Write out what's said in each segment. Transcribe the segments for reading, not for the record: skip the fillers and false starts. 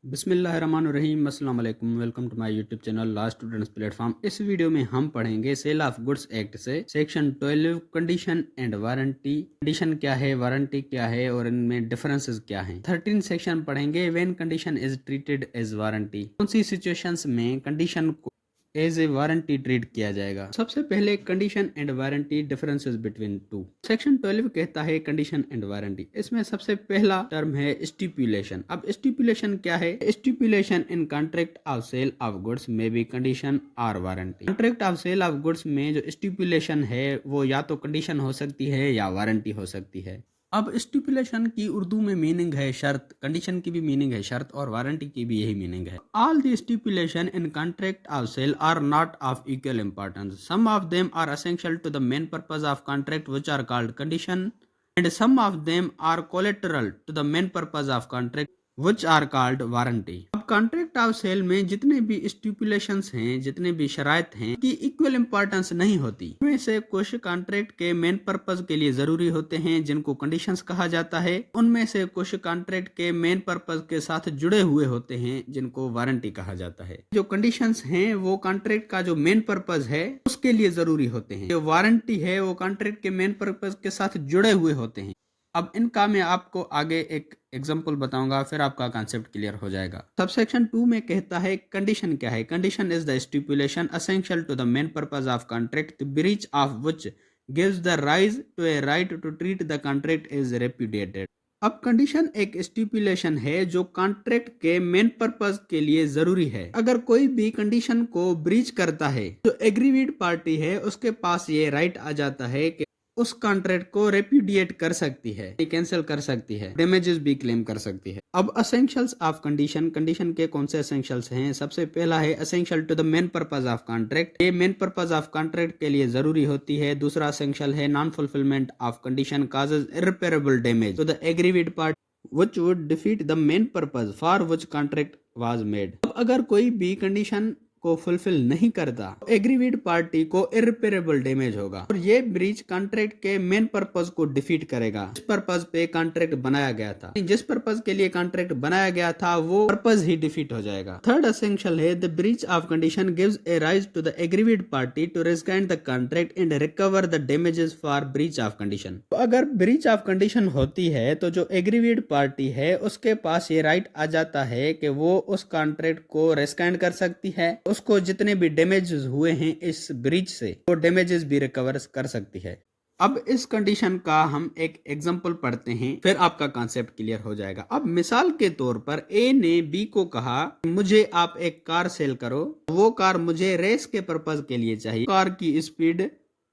बिस्मिल्लाहिर्रहमानिर्रहीम अस्सलाम वालेकुम। Welcome to my YouTube channel law students platform. इस वीडियो में हम पढ़ेंगे सेल ऑफ गुड्स एक्ट से section 12 condition and warranty. Condition क्या है, वारंटी क्या है और इनमें डिफरेंसेस क्या हैं। 13 सेक्शन पढ़ेंगे when condition is treated as warranty. कौन सी सिचुएशंस में कंडीशन को एज ए वारंटी ट्रीट किया जाएगा। सबसे पहले condition and warranty differences between two. Section 12 कहता है कंडीशन एंड वारंटी। इसमें सबसे पहला टर्म है स्टिपुलेशन। अब स्टिपुलेशन क्या है? Stipulation in contract of sale of goods में बी कंडीशन और warranty. Contract of sale of goods में जो स्टिपुलेशन है वो या तो कंडीशन हो सकती है या वारंटी हो सकती है। अब स्टिपुलेशन की उर्दू में मीनिंग है शर्त, कंडीशन की भी मीनिंग है शर्त और वारंटी की भी यही मीनिंग है। All the stipulation in contract of sale are not of equal importance. Some of them are essential to the main purpose of contract which are called condition and some of them are collateral to the main purpose of contract which are called warranty. अब contract of sale में जितने भी स्टिपुलेशंस हैं, जितने भी शराइत हैं की equal importance नहीं होती। इनमें से कुछ कॉन्ट्रैक्ट के मेन पर्पस के लिए जरूरी होते हैं जिनको कंडीशंस कहा जाता है। उनमें से कुछ कॉन्ट्रैक्ट के मेन पर्पस के साथ जुड़े हुए होते हैं जिनको वारंटी कहा जाता है। जो कंडीशंस हैं वो कॉन्ट्रैक्ट का जो मेन पर्पस है उसके लिए जरूरी होते हैं। जो वारंटी है वो कॉन्ट्रैक्ट के मेन पर्पस के साथ जुड़े हुए होते हैं। अब इनका मैं आपको आगे एक एग्जांपल बताऊंगा, फिर आपका कॉन्सेप्ट क्लियर हो जाएगा। सबसेक्शन 2 में कहता है कंडीशन क्या है। Condition is the stipulation essential to the main purpose of contract the breach of which gives the rise to a right to treat the contract is repudiated. अब condition एक stipulation है जो contract के main purpose के लिए जरूरी है। अगर कोई भी कंडीशन को ब्रीच करता है तो एग्रीविड पार्टी है उसके पास ये राइट आ जाता है कि उस कॉन्ट्रैक्ट को रेप्यूडिएट कर सकती है, कैंसिल कर सकती है, डैमेजेस भी क्लेम कर सकती है। अब एसेंशियल्स ऑफ कंडीशन। कंडीशन के कौन से एसेंशियल्स हैं? सबसे पहला है essential to the main purpose of contract. ये मेन पर्पस ऑफ कॉन्ट्रैक्ट के लिए जरूरी होती है। दूसरा एसेंशियल है non fulfilment of condition causes irreparable damage to the aggrieved party which would defeat the main purpose for which contract was made. अब अगर कोई भी कंडीशन को फुलफिल नहीं करता एग्रीविड पार्टी को इररिपेरेबल डैमेज होगा और ये ब्रीच कॉन्ट्रैक्ट के मेन पर्पस को डिफीट करेगा। जिस पर्पस पे कॉन्ट्रैक्ट बनाया गया था, जिस पर्पस के लिए कॉन्ट्रैक्ट बनाया गया था वो पर्पस ही डिफीट हो जाएगा। थर्ड एसेंशियल है the breach of condition gives a rise to the aggrieved party to rescind the contract and recover the damages for breach of condition. अगर ब्रीच ऑफ कंडीशन होती है तो जो एग्रीविड पार्टी है उसके पास ये राइट आ जाता है कि वो उस कॉन्ट्रैक्ट को रिस्काइंड कर सकती है, उसको जितने भी डैमेजेस हुए हैं इस ब्रीच से वो डैमेजेस भी रिकवर कर सकती है। अब इस कंडीशन का हम एक एग्जांपल पढ़ते हैं, फिर आपका कॉन्सेप्ट क्लियर हो जाएगा। अब मिसाल के तौर पर ए ने बी को कहा मुझे आप एक कार सेल करो, वो कार मुझे रेस के पर्पज के लिए चाहिए। कार की स्पीड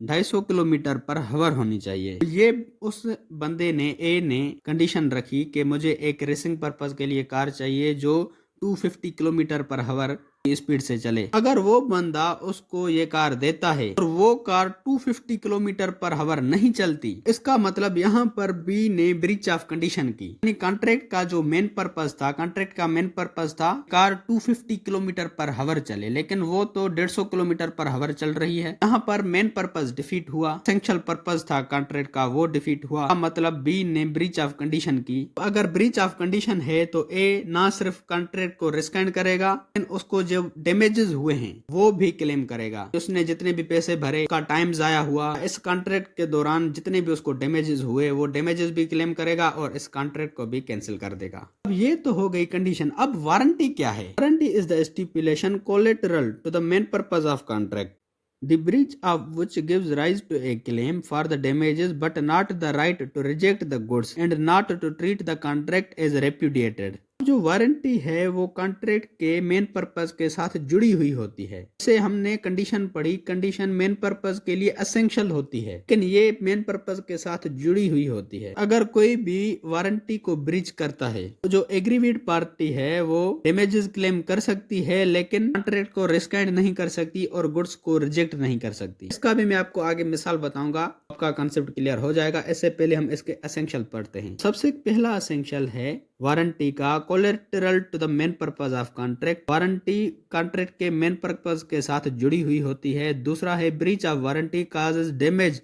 250 किलोमीटर पर हवर होनी चाहिए। ये उस बंदे ने ए ने कंडीशन रखी कि मुझे एक रेसिंग पर्पज के लिए कार चाहिए जो 250 किलोमीटर पर हवर स्पीड से चले। अगर वो बंदा उसको ये कार देता है और वो कार 250 किलोमीटर पर हवर नहीं चलती, इसका मतलब यहाँ पर बी ने ब्रीच ऑफ कंडीशन की। यानी कॉन्ट्रैक्ट का जो मेन पर्पस था, कॉन्ट्रैक्ट का मेन पर्पस था कार 250 किलोमीटर पर हवर चले, लेकिन वो तो 150 किलोमीटर पर हवर चल रही है। यहाँ पर मेन पर्पस डिफीट हुआ, एसेंशियल पर्पस था कॉन्ट्रैक्ट का वो डिफीट हुआ, मतलब बी ने ब्रीच ऑफ कंडीशन की। अगर ब्रीच ऑफ कंडीशन है तो ए ना सिर्फ कॉन्ट्रैक्ट को रिस्काइंड करेगा, उसको जो डैमेजेस हुए हैं वो भी क्लेम करेगा। उसने जितने भी पैसे भरे, उसका टाइम जाया हुआ, इस कॉन्ट्रैक्ट के दौरान जितने भी उसको डैमेजेस हुए वो डैमेजेस भी क्लेम करेगा और इस कॉन्ट्रैक्ट को भी कैंसिल कर देगा। अब ये तो हो गई कंडीशन। अब वारंटी क्या है? Warranty is the stipulation collateral to the main purpose of contract the breach of which gives rise to a claim for the damages but not the right to reject the goods and not to treat the contract as repudiated। जो warranty है वो contract के main purpose के साथ जुड़ी हुई होती है। जैसे हमने कंडीशन पढ़ी, कंडीशन मेन पर्पस के लिए एसेंशियल होती है लेकिन ये मेन पर्पस के साथ जुड़ी हुई होती है। अगर कोई भी वारंटी को ब्रीच करता है तो जो एग्रीविड पार्टी है वो डैमेजेस क्लेम कर सकती है लेकिन कॉन्ट्रैक्ट को रिस्काइंड नहीं कर सकती और गुड्स को रिजेक्ट नहीं कर सकती। इसका भी मैं आपको आगे मिसाल बताऊंगा, आपका कॉन्सेप्ट क्लियर हो जाएगा। इससे पहले हम इसके एसेंशियल पढ़ते हैं। सबसे पहला एसेंशियल है वारंटी का collateral to the main purpose of contract. Warranty contract के मेन पर्पस के साथ जुड़ी हुई होती है। दूसरा है breach of warranty causes damage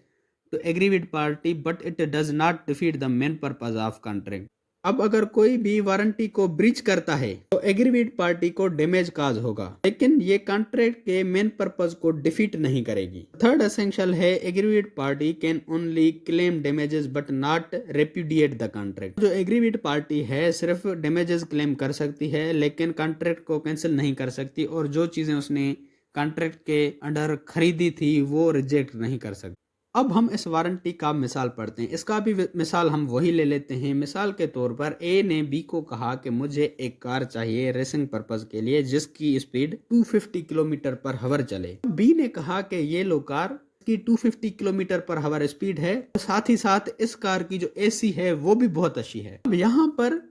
to aggrieved party but it does not defeat the main purpose of contract. अब अगर कोई भी वारंटी को ब्रीच करता है तो एग्रीवेड पार्टी को डैमेज काज होगा, लेकिन ये कॉन्ट्रैक्ट के मेन पर्पज को डिफीट नहीं करेगी। थर्ड एसेंशियल है aggrieved party can only claim damages but not repudiate the contract. जो एग्रीवेड पार्टी है सिर्फ डैमेजेस क्लेम कर सकती है लेकिन कॉन्ट्रैक्ट को कैंसिल नहीं कर सकती, और जो चीजें उसने कॉन्ट्रैक्ट के अंडर खरीदी थी वो रिजेक्ट नहीं कर सकती। अब हम इस वारंटी का मिसाल पढ़ते हैं। इसका भी मिसाल हम वही ले लेते हैं। मिसाल के तौर पर ए ने बी को कहा कि मुझे एक कार चाहिए रेसिंग पर्पज के लिए जिसकी स्पीड 250 किलोमीटर पर हावर चले। बी ने कहा कि ये लो कार की 250 किलोमीटर पर हावर स्पीड है, साथ ही साथ इस कार की जो एसी है वो भी बहुत अच्छी है। अब यहाँ पर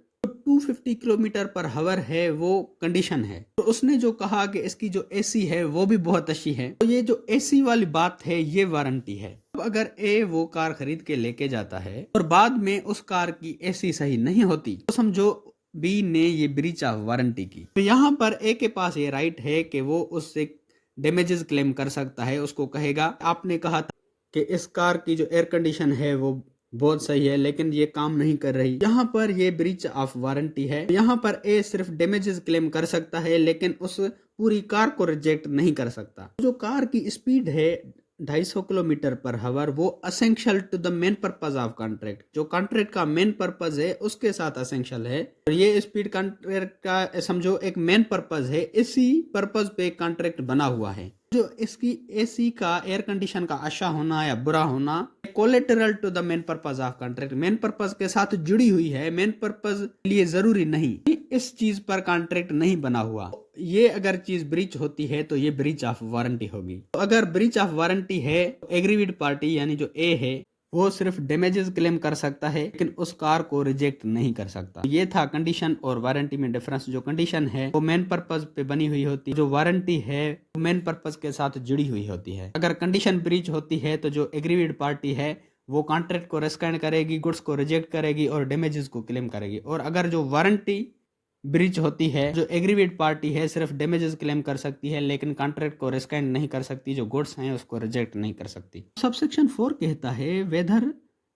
250 किलोमीटर पर हावर है वो कंडीशन है, तो उसने जो कहा कि इसकी जो एसी है वो भी बहुत अच्छी है, तो ये जो एसी वाली बात है ये वारंटी है। अब अगर ए वो कार खरीद के लेके जाता है और बाद में उस कार की एसी सही नहीं होती तो समझो बी ने ये ब्रीच ऑफ वारंटी की। तो यहाँ पर ए के पास ये राइट है कि वो उससे डैमेजेस क्लेम कर सकता है। उसको कहेगा आपने कहा था कि इस कार की जो एयर कंडीशन है वो बहुत सही है लेकिन ये काम नहीं कर रही। यहाँ पर ये ब्रीच ऑफ वारंटी है। यहाँ पर ए सिर्फ डैमेजेस क्लेम कर सकता है लेकिन उस पूरी कार को रिजेक्ट नहीं कर सकता। जो कार की स्पीड है 250 किलोमीटर पर हावर वो essential to the main purpose of contract, जो कॉन्ट्रैक्ट का मेन पर्पज है उसके साथ असेंशियल है। और ये स्पीड कॉन्ट्रैक्ट का समझो एक मेन पर्पज है, इसी पर्पज पे कॉन्ट्रैक्ट बना हुआ है। जो इसकी एसी का एयर कंडीशन का अच्छा होना या बुरा होना collateral to the main purpose of contract, main purpose के साथ जुड़ी हुई है, मेन पर्पज लिए जरूरी नहीं, इस चीज पर कॉन्ट्रैक्ट नहीं बना हुआ। ये अगर चीज ब्रीच होती है तो ये ब्रीच ऑफ वारंटी होगी। तो अगर ब्रीच ऑफ वारंटी है तो एग्रीवेड पार्टी यानी जो ए है वो सिर्फ डैमेजेस क्लेम कर सकता है लेकिन उस कार को रिजेक्ट नहीं कर सकता। ये था कंडीशन और वारंटी में डिफरेंस। जो कंडीशन है वो मेन पर्पज पे बनी हुई होती है, जो वारंटी है वो मेन पर्पज के साथ जुड़ी हुई होती है। अगर कंडीशन ब्रीच होती है तो जो एग्रीवेड पार्टी है वो कॉन्ट्रैक्ट को रिस्काइंड करेगी, गुड्स को रिजेक्ट करेगी और डैमेजेस को क्लेम करेगी। और अगर जो वारंटी ब्रीच होती है, जो एग्रीवेड पार्टी है सिर्फ डैमेजेस क्लेम कर सकती है लेकिन कॉन्ट्रैक्ट को रिस्काइंड नहीं कर सकती, जो गुड्स हैं उसको रिजेक्ट नहीं कर सकती। सबसेक्शन 4 कहता है whether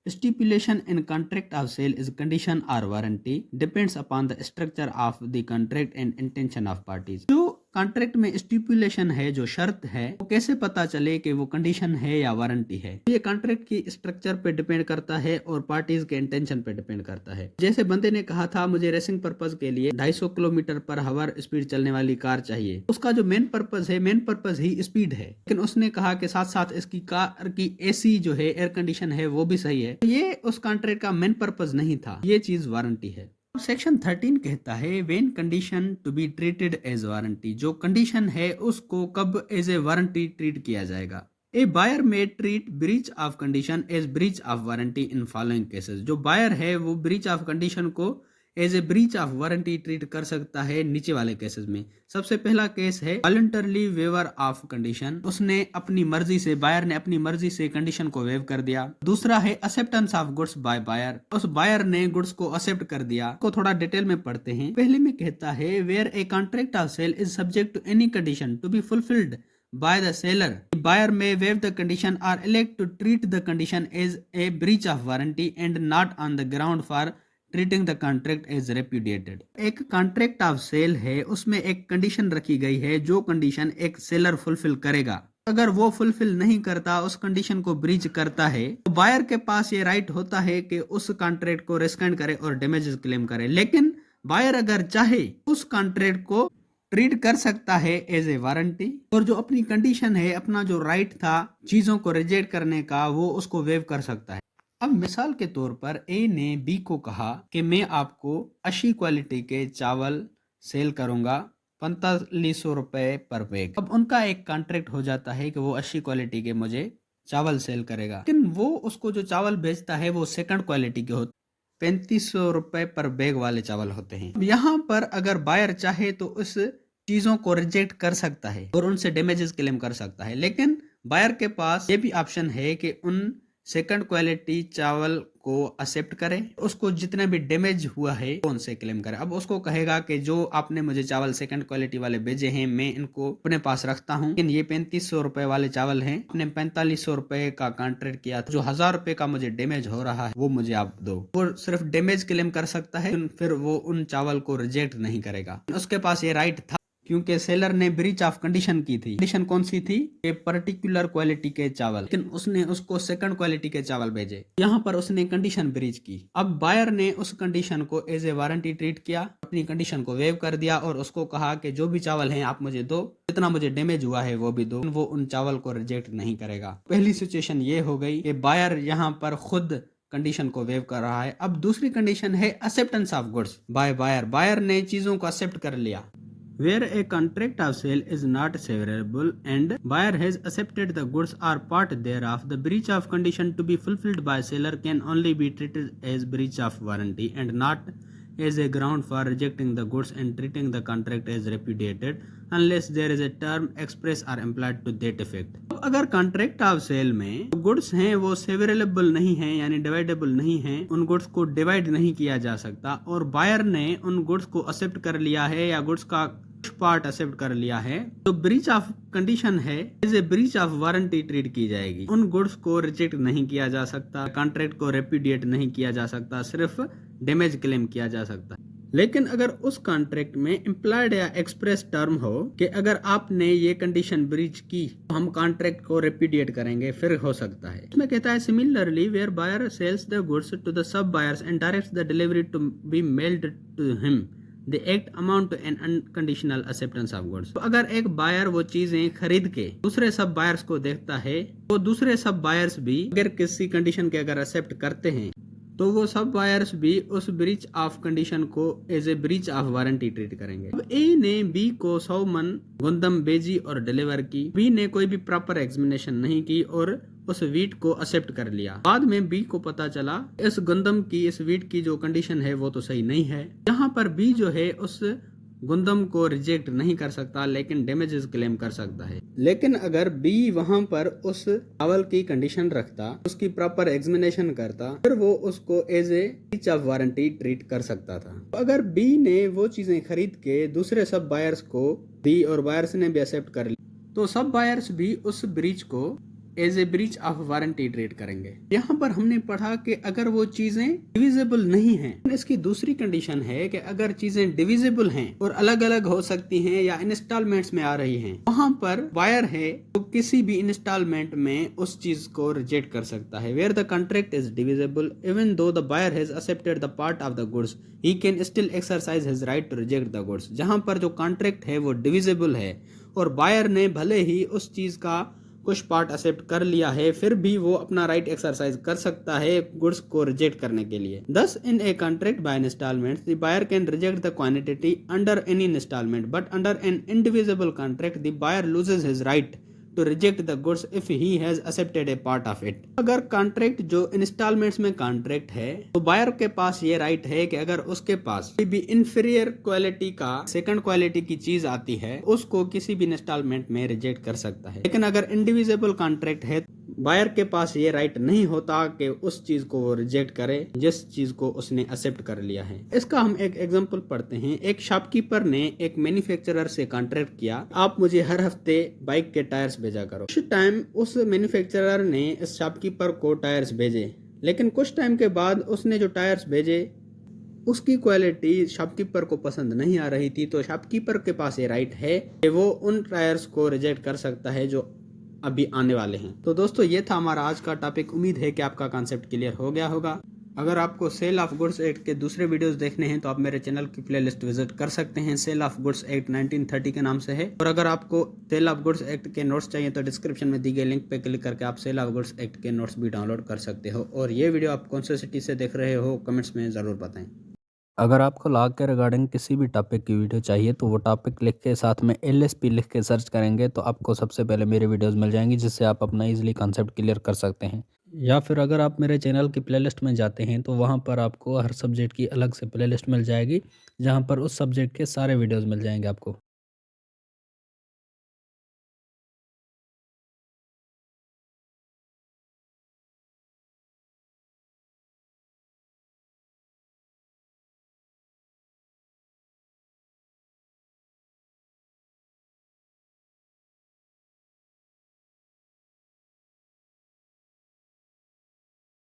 stipulation in contract of sale is condition और warranty depends upon the structure of the contract and intention of parties. जो कॉन्ट्रैक्ट में स्टिपुलेशन है, जो शर्त है, वो कैसे पता चले कि वो कंडीशन है या वारंटी है? ये कॉन्ट्रैक्ट की स्ट्रक्चर पे डिपेंड करता है और पार्टीज के इंटेंशन पे डिपेंड करता है। जैसे बंदे ने कहा था मुझे रेसिंग पर्पज के लिए 250 किलोमीटर पर हावर स्पीड चलने वाली कार चाहिए, उसका जो मेन पर्पज है, मेन पर्पज ही स्पीड है, लेकिन उसने कहा कि साथ साथ इसकी कार की एसी जो है, एयर कंडीशन है, वो भी सही है। ये उस कॉन्ट्रैक्ट का मेन पर्पज नहीं था, ये चीज वारंटी है। सेक्शन 13 कहता है when condition to be treated as warranty, जो कंडीशन है उसको कब एज ए वारंटी ट्रीट किया जाएगा। A buyer may treat breach of condition as breach of warranty in following cases. जो बायर है वो ब्रीच ऑफ कंडीशन को as a breach of warranty treat कर सकता है नीचे वाले केसेस में। सबसे पहला केस है वॉलंटरली वेवर ऑफ कंडीशन, उसने अपनी मर्जी से, बायर ने अपनी मर्जी से कंडीशन को वेव कर दिया। दूसरा है acceptance of goods by buyer, उस बायर ने गुड्स को एक्सेप्ट कर दिया। को थोड़ा डिटेल में पढ़ते हैं। पहले में कहता है where a contract of sale is subject to any condition to be fulfilled by the seller, the buyer may waive the condition or elect to treat the condition as a breach of warranty and not on the ground for treating the contract as repudiated। एक contract of cell है, उसमें एक condition रखी गई है, जो condition एक seller fulfil करेगा। अगर वो फुलफिल नहीं करता, उस कंडीशन को ब्रीच करता है, तो बायर के पास ये राइट होता है कि उस कॉन्ट्रैक्ट को रिस्काइंड करे और डैमेजेस क्लेम करे। लेकिन बायर अगर चाहे उस कॉन्ट्रैक्ट को ट्रीट कर सकता है एज ए वारंटी, और जो अपनी कंडीशन है, अपना जो राइट था चीजों को रिजेक्ट करने का, वो उसको वेव कर सकता है। अब मिसाल के तौर पर ए ने बी को कहा कि मैं आपको 80 क्वालिटी के चावल सेल करूंगा 4500 रुपए पर बैग। अब उनका एक कॉन्ट्रैक्ट हो जाता है कि वो 80 क्वालिटी के मुझे चावल सेल करेगा, लेकिन वो उसको जो चावल बेचता है वो सेकंड क्वालिटी के होते, 3500 रुपए पर बैग वाले चावल होते हैं। यहाँ पर अगर बायर चाहे तो उस चीजों को रिजेक्ट कर सकता है और उनसे डैमेजेस क्लेम कर सकता है, लेकिन बायर के पास ये भी ऑप्शन है कि उन सेकंड क्वालिटी चावल को एक्सेप्ट करे, उसको जितना भी डैमेज हुआ है कौन से क्लेम करे। अब उसको कहेगा कि जो आपने मुझे चावल सेकंड क्वालिटी वाले भेजे हैं मैं इनको अपने पास रखता हूँ, लेकिन ये 3500 रुपए वाले चावल हैं, आपने 4500 रुपए का कॉन्ट्रैक्ट किया था, जो 1000 रुपए का मुझे डैमेज हो रहा है वो मुझे आप दो। वो सिर्फ डैमेज क्लेम कर सकता है, फिर वो उन चावल को रिजेक्ट नहीं करेगा। उसके पास ये राइट था क्योंकि सेलर ने ब्रीच ऑफ कंडीशन की थी। कंडीशन कौन सी थी? कि पर्टिकुलर क्वालिटी के चावल, लेकिन उसने उसको सेकंड क्वालिटी के चावल भेजे, यहाँ पर उसने कंडीशन ब्रीच की। अब बायर ने उस कंडीशन को एज ए वारंटी ट्रीट किया, अपनी कंडीशन को वेव कर दिया और उसको कहा कि जो भी चावल हैं आप मुझे दो, जितना मुझे डैमेज हुआ है वो भी दो। वो उन चावल को रिजेक्ट नहीं करेगा। पहली सिचुएशन ये हो गई कि बायर यहाँ पर खुद कंडीशन को वेव कर रहा है। अब दूसरी कंडीशन है acceptance of goods by buyer. Buyer ने चीजों को एक्सेप्ट कर लिया। Where a contract of sale is not severable and buyer has accepted the goods or part thereof, the breach of condition to be fulfilled by seller can only be treated as breach of warranty and not as a ground for rejecting the goods and treating the contract as repudiated unless there is a term express or implied to that effect. अब अगर contract of sale में goods हैं वो सेवरेबल नहीं है यानी dividable नहीं है, उन गुड्स को डिवाइड नहीं किया जा सकता और बायर ने उन गुड्स को एक्सेप्ट कर लिया है या गुड्स का पार्ट एक्सेप्ट कर लिया है, तो ब्रीच ऑफ कंडीशन है as a breach of warranty treat की जाएगी। उन गुड्स को रिजेक्ट नहीं किया जा सकता, कॉन्ट्रैक्ट को रेपुडिएट नहीं किया जा सकता, सिर्फ डैमेज क्लेम किया जा सकता। लेकिन अगर उस कॉन्ट्रैक्ट में इम्प्लाइड या एक्सप्रेस टर्म हो कि अगर आपने ये कंडीशन ब्रीच की तो हम कॉन्ट्रैक्ट को रेपुडिएट करेंगे, फिर हो सकता है। इसमें कहता है similarly where buyer sells the goods to the sub buyers and directs the delivery to be mailed to him, The act amount to an unconditional acceptance of goods। तो अगर एक बायर वो चीजें खरीद के दूसरे सब बायर्स को देखता है, तो दूसरे सब बायर्स भी अगर किसी कंडीशन के अगर एक्सेप्ट करते हैं तो वो सब बायर्स भी उस ब्रीच ऑफ कंडीशन को as a breach of warranty treat करेंगे। अब ए ने बी को 100 मन गुंदम भेजी और डिलीवर की, बी ने कोई भी प्रॉपर एग्जामिनेशन नहीं की और उस वीट को एक्सेप्ट कर लिया। बाद में बी को पता चला इस गुंदम की, इस वीट की जो कंडीशन है वो तो सही नहीं है। यहाँ पर बी जो है उस गुंदम को रिजेक्ट नहीं कर सकता लेकिन डैमेजेस क्लेम कर सकता है। लेकिन अगर बी वहां पर उस चावल की कंडीशन रखता, उसकी प्रॉपर एग्जामिनेशन करता, फिर वो उसको as a breach of warranty treat कर सकता था। तो अगर बी ने वो चीजें खरीद के दूसरे सब बायर्स को दी और बायर्स ने भी एक्सेप्ट कर ली, तो सब बायर्स भी उस ब्रीच को as a breach of warranty treat करेंगे। यहाँ पर हमने पढ़ा कि अगर वो चीजें डिविजिबल नहीं हैं, इसकी दूसरी कंडीशन है कि अगर चीजें डिविजिबल हैं और अलग अलग हो सकती हैं या इंस्टॉलमेंट्स में आ रही हैं, वहां पर बायर है तो किसी भी इंस्टॉलमेंट में उस चीज को रिजेक्ट कर सकता है। Where the contract is divisible even though the buyer has accepted the part of the goods he can still exercise his right to reject the goods. जहां पर जो कॉन्ट्रैक्ट है वो डिविजिबल है और बायर ने भले ही उस चीज का कुछ पार्ट एक्सेप्ट कर लिया है, फिर भी वो अपना राइट एक्सरसाइज कर सकता है गुड्स को रिजेक्ट करने के लिए। Thus, in a contract by installments, the buyer can reject the quantity under any installment, but under an indivisible contract, the buyer loses his right to reject the goods if he has accepted a part of it। अगर contract जो installments में contract है तो buyer के पास ये right है कि अगर उसके पास कोई भी इंफीरियर क्वालिटी का सेकंड क्वालिटी की चीज आती है उसको किसी भी इंस्टॉलमेंट में रिजेक्ट कर सकता है। लेकिन अगर इंडिविजिबल कॉन्ट्रैक्ट है बायर के पास ये राइट नहीं होता कि उस चीज को वो रिजेक्ट करे जिस चीज को उसने एक्सेप्ट कर लिया है। इसका हम एक एग्जांपल पढ़ते हैं। एक शॉपकीपर ने एक मैन्युफैक्चरर से कॉन्ट्रैक्ट किया, आप मुझे हर हफ्ते बाइक के टायर्स भेजा करो। कुछ टाइम उस मैन्युफैक्चरर ने इस शॉपकीपर को टायर्स भेजे, लेकिन कुछ टाइम के बाद उसने जो टायर्स भेजे उसकी क्वालिटी शॉपकीपर को पसंद नहीं आ रही थी, तो शॉपकीपर के पास ये राइट है कि वो उन टायर्स को रिजेक्ट कर सकता है जो अभी आने वाले हैं। तो दोस्तों ये था हमारा आज का टॉपिक। उम्मीद है कि आपका कॉन्सेप्ट क्लियर हो गया होगा। अगर आपको सेल ऑफ गुड्स एक्ट के दूसरे वीडियोस देखने हैं तो आप मेरे चैनल की प्लेलिस्ट विजिट कर सकते हैं। सेल ऑफ गुड्स एक्ट 1930 के नाम से है। और अगर आपको सेल ऑफ गुड्स एक्ट के नोट्स चाहिए तो डिस्क्रिप्शन में दी गई लिंक पे क्लिक करके आप सेल ऑफ गुड्स एक्ट के नोट्स भी डाउनलोड कर सकते हो। और ये वीडियो आप कौन से सिटी से देख रहे हो कमेंट्स में ज़रूर बताएं। अगर आपको लॉ के रिगार्डिंग किसी भी टॉपिक की वीडियो चाहिए तो वो टॉपिक लिख के साथ में LSP लिख के सर्च करेंगे तो आपको सबसे पहले मेरी वीडियोस मिल जाएंगी, जिससे आप अपना इजीली कॉन्सेप्ट क्लियर कर सकते हैं। या फिर अगर आप मेरे चैनल की प्लेलिस्ट में जाते हैं तो वहाँ पर आपको हर सब्जेक्ट की अलग से प्लेलिस्ट मिल जाएगी, जहाँ पर उस सब्जेक्ट के सारे वीडियोज़ मिल जाएंगे आपको।